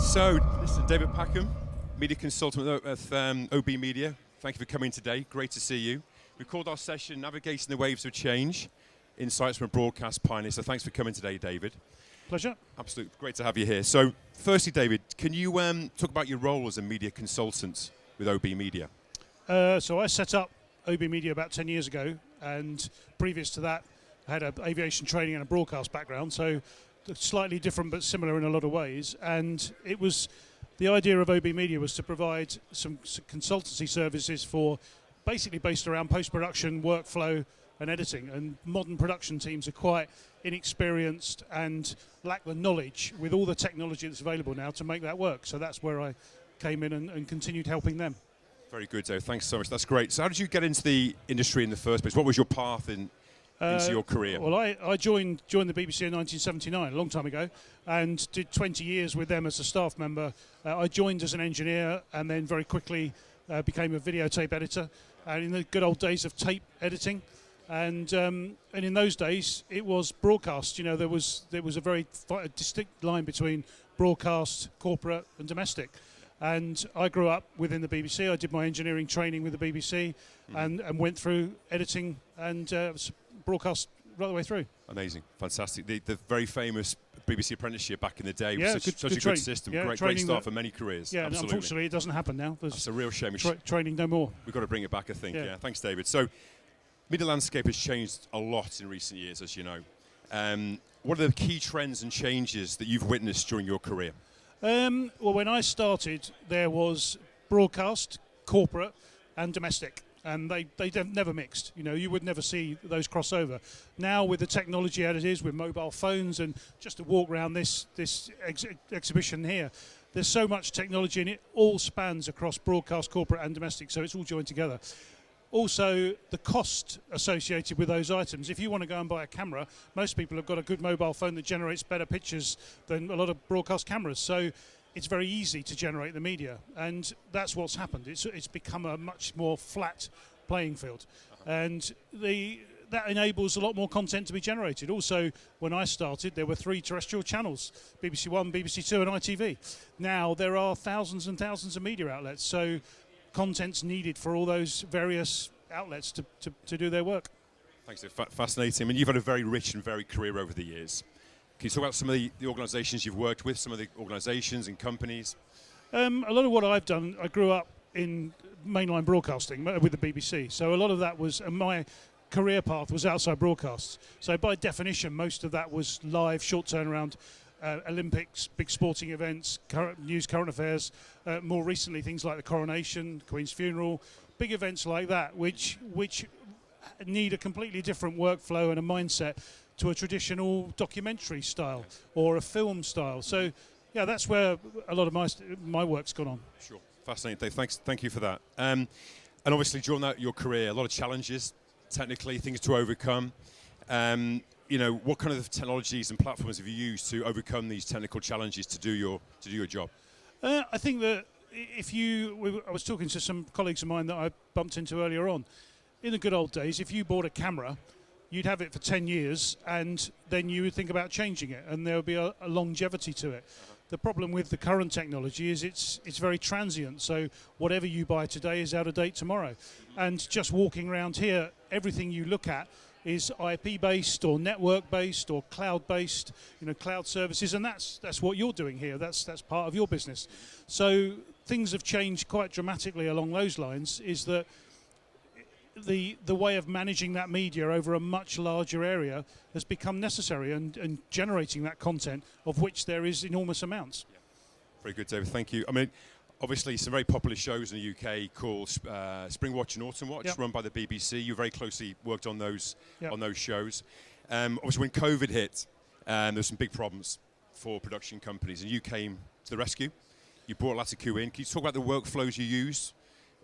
So, listen, David Packham, media consultant with OB Media. Thank you for coming today. Great to see you. We called our session Navigating the Waves of Change, Insights from a Broadcast Pioneer. So thanks for coming today, David. Pleasure. Absolutely. Great to have you here. So, firstly, David, can you talk about your role as a media consultant with OB Media? So I set up OB Media about 10 years ago, and previous to that, I had an aviation training and a broadcast background, so slightly different but similar in a lot of ways. And it was the idea of OB Media was to provide some consultancy services for basically based around post-production, workflow and editing. And modern production teams are quite inexperienced and lack the knowledge with all the technology that's available now to make that work. So that's where I came in and continued helping them. Very good, Dave. Thanks so much. That's great. So how did you get into the industry in the first place? What was your path into your career? Well, I joined the BBC in 1979, a long time ago, and did 20 years with them as a staff member. I joined as an engineer and then very quickly became a videotape editor, and in the good old days of tape editing. And in those days, it was broadcast. You know, there was a very distinct line between broadcast, corporate, and domestic. And I grew up within the BBC. I did my engineering training with the BBC, and went through editing and broadcast right the way through. Amazing, fantastic. The very famous BBC apprenticeship back in the day was such a good system. Yeah, great start for many careers. Yeah, absolutely. Unfortunately, it doesn't happen now. That's a real shame. Training no more. We've got to bring it back, I think. Yeah. Thanks, David. So, media landscape has changed a lot in recent years, as you know. What are the key trends and changes that you've witnessed during your career? Well, when I started, there was broadcast, corporate, and domestic, and they never mixed. You know, you would never see those crossover. Now, with the technology as it is, with mobile phones, and just to walk around this exhibition here, there's so much technology, and it all spans across broadcast, corporate, and domestic. So it's all joined together. Also, the cost associated with those items. If you want to go and buy a camera, most people have got a good mobile phone that generates better pictures than a lot of broadcast cameras. So it's very easy to generate the media, and that's what's happened. It's become a much more flat playing field, and that enables a lot more content to be generated. Also, when I started, there were 3 terrestrial channels, BBC One, BBC Two and ITV. Now there are thousands and thousands of media outlets, so content's needed for all those various outlets to do their work. Thanks, fascinating. I mean, you've had a very rich and varied career over the years. Can you talk about some of the organisations you've worked with, some of the organisations and companies? A lot of what I've done, I grew up in mainline broadcasting with the BBC, so a lot of that was, my career path was outside broadcasts. So by definition, most of that was live, short turnaround, Olympics, big sporting events, current affairs, more recently things like the coronation, Queen's funeral, big events like that, which need a completely different workflow and a mindset to a traditional documentary style or a film style. So, yeah, that's where a lot of my work's gone on. Sure, fascinating, Dave. Thank you for that. And obviously, during your career, a lot of challenges, technically, things to overcome. You know, what kind of technologies and platforms have you used to overcome these technical challenges to do your job? I think that I was talking to some colleagues of mine that I bumped into earlier on. In the good old days, if you bought a camera, you'd have it for 10 years, and then you would think about changing it, and there would be a longevity to it. The problem with the current technology is it's very transient, so whatever you buy today is out of date tomorrow. And just walking around here, everything you look at is IP-based or network-based or cloud-based, cloud services, and that's what you're doing here. That's part of your business. So things have changed quite dramatically along those lines, is that the way of managing that media over a much larger area has become necessary, and generating that content, of which there is enormous amounts. Yeah. Very good, David. Thank you. I mean, obviously some very popular shows in the UK called Spring Watch and Autumn Watch, run by the BBC. You very closely worked on those shows. Obviously, when COVID hit, there were some big problems for production companies, and you came to the rescue. You brought latakoo in. Can you talk about the workflows you used,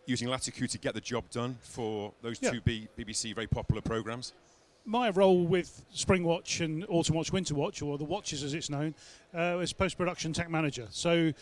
using latakoo to get the job done for those two BBC very popular programmes? My role with Spring Watch and Autumn Watch, Winter Watch, or the Watches as it's known, is post-production tech manager. So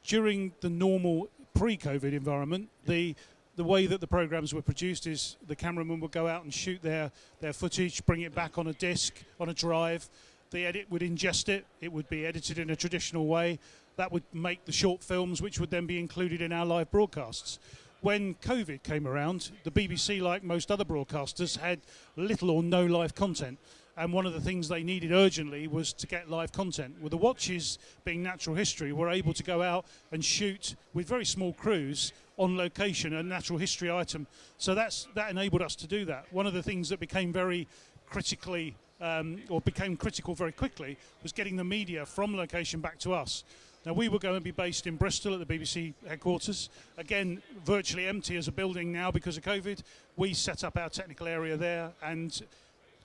during the normal pre-COVID environment, the way that the programs were produced is the cameraman would go out and shoot their footage, bring it back on a disc, on a drive. The edit would ingest it. It would be edited in a traditional way. that would make the short films, which would then be included in our live broadcasts. When COVID came around, the BBC, like most other broadcasters, had little or no live content. And one of the things they needed urgently was to get live content. With the watches being natural history, we're able to go out and shoot with very small crews on location a natural history item. So that enabled us to do that. One of the things that became very critically, or became critical very quickly, was getting the media from location back to us. Now, we were going to be based in Bristol at the BBC headquarters. Again, virtually empty as a building now because of COVID. We set up our technical area there, and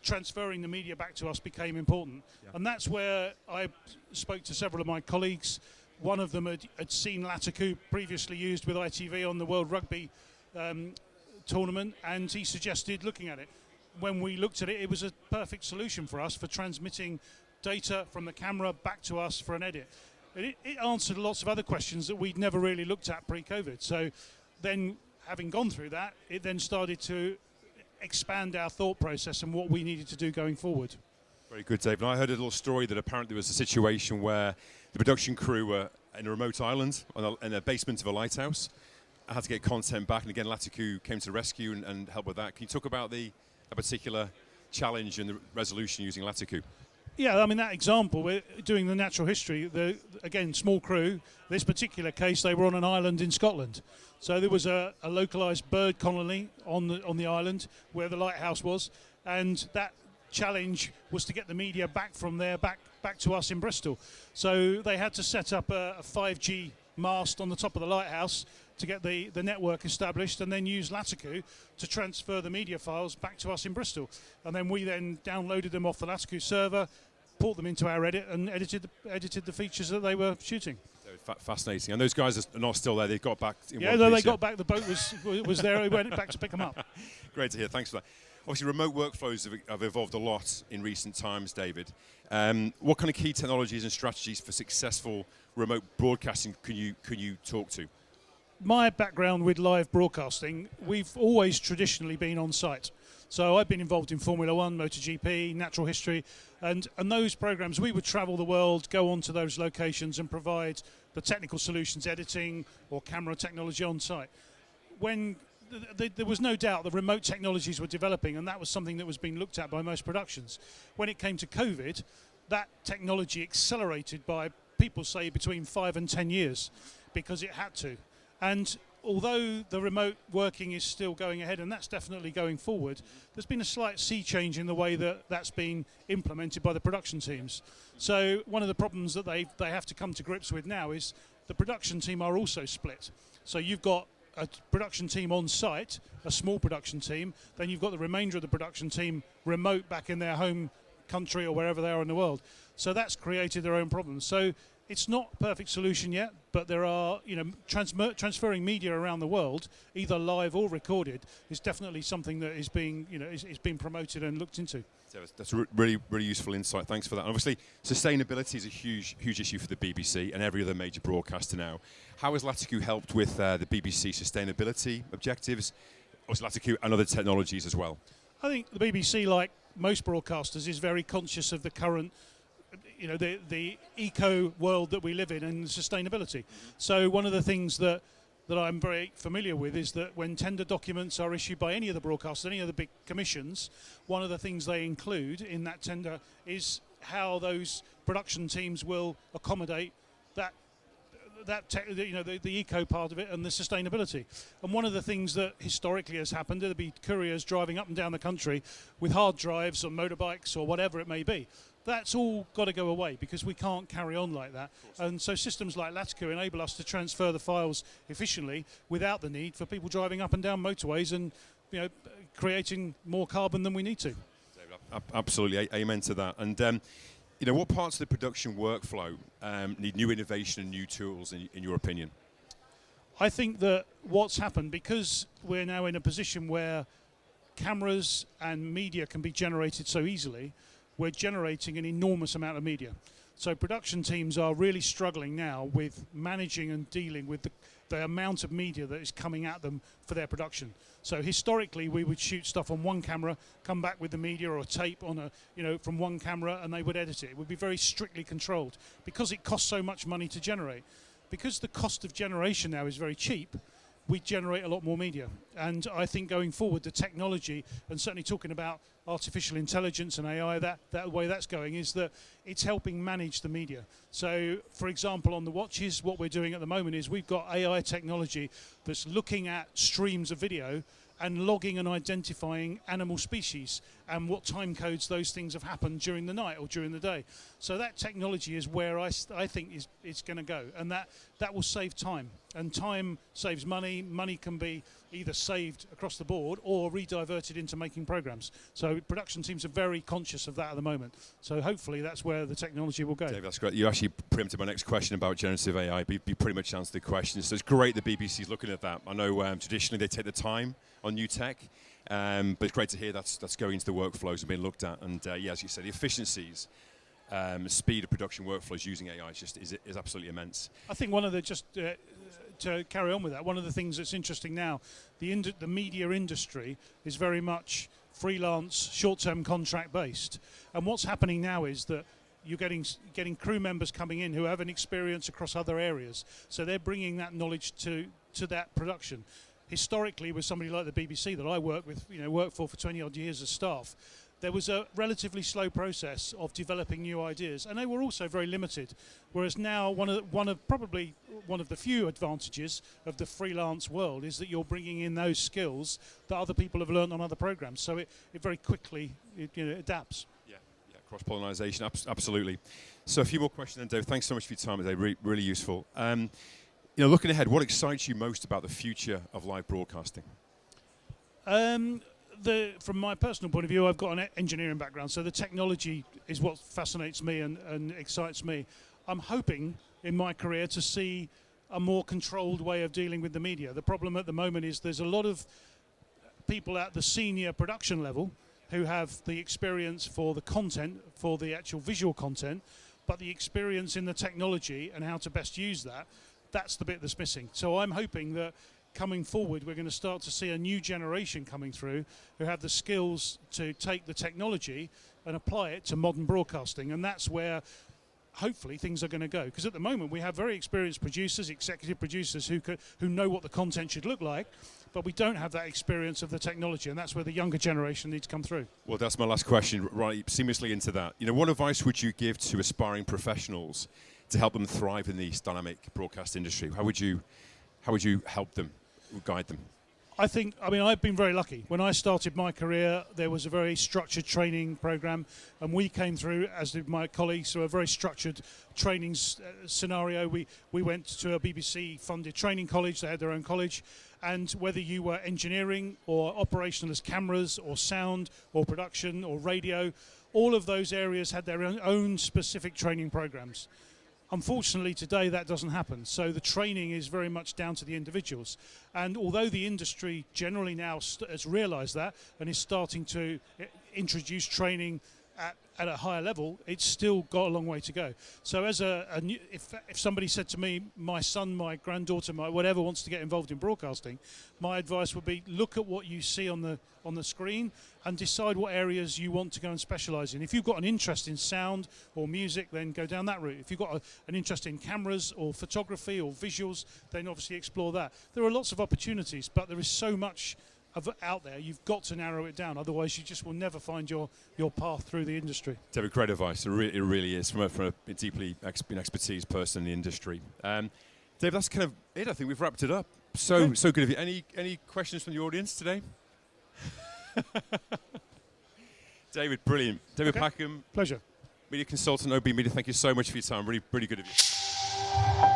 transferring the media back to us became important. Yeah. And that's where I spoke to several of my colleagues. One of them had seen latakoo previously used with ITV on the World Rugby tournament, and he suggested looking at it. When we looked at it, it was a perfect solution for us for transmitting data from the camera back to us for an edit. It answered lots of other questions that we'd never really looked at pre-COVID. So then, having gone through that, it then started to expand our thought process and what we needed to do going forward. Very good, Dave. And I heard a little story that apparently there was a situation where the production crew were in a remote island in a basement of a lighthouse. I had to get content back, and again, latakoo came to the rescue and helped with that. Can you talk about a particular challenge and the resolution using latakoo? Yeah, I mean, that example, we're doing the natural history, again, small crew. This particular case, they were on an island in Scotland. So there was a localised bird colony on the island where the lighthouse was, and that challenge was to get the media back from there, back to us in Bristol. So they had to set up a 5G mast on the top of the lighthouse to get the network established, and then use latakoo to transfer the media files back to us in Bristol. And then we then downloaded them off the latakoo server, brought them into our edit, and edited the features that they were shooting. Fascinating. And those guys are not still there. They got back in one piece. They got back. The boat was there. We went back to pick them up. Great to hear. Thanks for that. Obviously, remote workflows have evolved a lot in recent times, David. What kind of key technologies and strategies for successful remote broadcasting can you talk to? My background with live broadcasting, we've always traditionally been on site. So I've been involved in Formula One, MotoGP, natural history, and those programs, we would travel the world, go onto those locations and provide the technical solutions, editing or camera technology on site. When there was no doubt the remote technologies were developing, and that was something that was being looked at by most productions. When it came to COVID, that technology accelerated by, people say, between 5 and 10 years, because it had to. And although the remote working is still going ahead, and that's definitely going forward, there's been a slight sea change in the way that that's been implemented by the production teams. So one of the problems that they have to come to grips with now is the production team are also split. So you've got a production team on site, a small production team, then you've got the remainder of the production team remote back in their home country or wherever they are in the world. So that's created their own problems. So it's not a perfect solution yet, but there are, transferring media around the world, either live or recorded, is definitely something that is being, is being promoted and looked into. So that's really, really useful insight. Thanks for that. And obviously, sustainability is a huge issue for the BBC and every other major broadcaster now. How has latakoo helped with the BBC sustainability objectives, obviously latakoo and other technologies as well? I think the BBC, like most broadcasters, is very conscious of the current, the eco world that we live in and sustainability. So one of the things that I'm very familiar with is that when tender documents are issued by any of the broadcasters, any of the big commissions, one of the things they include in that tender is how those production teams will accommodate the eco part of it and the sustainability. And one of the things that historically has happened, there'll be couriers driving up and down the country with hard drives or motorbikes or whatever it may be. That's all got to go away because we can't carry on like that. And so systems like latakoo enable us to transfer the files efficiently without the need for people driving up and down motorways and creating more carbon than we need to. Absolutely, amen to that. And what parts of the production workflow need new innovation and new tools, in your opinion? I think that what's happened, because we're now in a position where cameras and media can be generated so easily, we're generating an enormous amount of media. So production teams are really struggling now with managing and dealing with the the amount of media that is coming at them for their production. So historically, we would shoot stuff on one camera, come back with the media or a tape on from one camera, and they would edit it. It would be very strictly controlled because it costs so much money to generate. Because the cost of generation now is very cheap, we generate a lot more media. And I think going forward, the technology, and certainly talking about artificial intelligence and AI, that way that's going, is that it's helping manage the media. So, for example, on the watches, what we're doing at the moment is we've got AI technology that's looking at streams of video and logging and identifying animal species and what time codes those things have happened during the night or during the day. So that technology is where I think it's going to go, and that will save time. And time saves money. Money can be either saved across the board or rediverted into making programs. So production teams are very conscious of that at the moment. So hopefully that's where the technology will go. Dave, that's great. You actually preempted my next question about generative AI. You pretty much answered the question. So it's great the BBC's looking at that. I know traditionally they take the time on new tech, but it's great to hear that's going into the workflows and being looked at. And as you said, the efficiencies, speed of production workflows using AI is absolutely immense. I think one of the to carry on with that, one of the things that's interesting now, the media industry is very much freelance, short-term contract based, and what's happening now is that you're getting crew members coming in who have an experience across other areas, so they're bringing that knowledge to that production. Historically, with somebody like the BBC that I worked for 20 odd years as staff, there was a relatively slow process of developing new ideas, and they were also very limited. Whereas now, one of the few advantages of the freelance world is that you're bringing in those skills that other people have learned on other programs. So it very quickly adapts. Yeah, cross-pollination, absolutely. So a few more questions then, Dave. Thanks so much for your time today. Really useful. Looking ahead, what excites you most about the future of live broadcasting? From my personal point of view, I've got an engineering background, so the technology is what fascinates me and excites me. I'm hoping in my career to see a more controlled way of dealing with the media. The problem at the moment is there's a lot of people at the senior production level who have the experience for the content, for the actual visual content, but the experience in the technology and how to best use that's the bit that's missing. So I'm hoping that coming forward, we're going to start to see a new generation coming through who have the skills to take the technology and apply it to modern broadcasting, and that's where hopefully things are going to go. Because at the moment we have very experienced producers, executive producers who know what the content should look like, but we don't have that experience of the technology, and that's where the younger generation needs to come through. Well, that's my last question, right seamlessly into that. What advice would you give to aspiring professionals to help them thrive in the dynamic broadcast industry? How would you help them, guide them? I've been very lucky. When I started my career, there was a very structured training program, and we came through, as did my colleagues, through a very structured training scenario. We went to a BBC-funded training college. They had their own college, and whether you were engineering or operational as cameras or sound or production or radio, all of those areas had their own specific training programs. Unfortunately, today that doesn't happen. So the training is very much down to the individuals. And although the industry generally now has realised that and is starting to introduce training at a higher level, it's still got a long way to go. So as if somebody said to me, my son, my granddaughter, my whatever wants to get involved in broadcasting, my advice would be look at what you see on the screen and decide what areas you want to go and specialise in. If you've got an interest in sound or music, then go down that route. If you've got an interest in cameras or photography or visuals, then obviously explore that. There are lots of opportunities, but there is so much out there, you've got to narrow it down, otherwise you just will never find your path through the industry. David, great advice. It really is from a deeply expertise person in the industry. Dave, that's kind of it. I think we've wrapped it up. So good of you. Any questions from the audience today? David, brilliant. David Packham, pleasure. Media consultant, OB Media. Thank you so much for your time. Really good of you.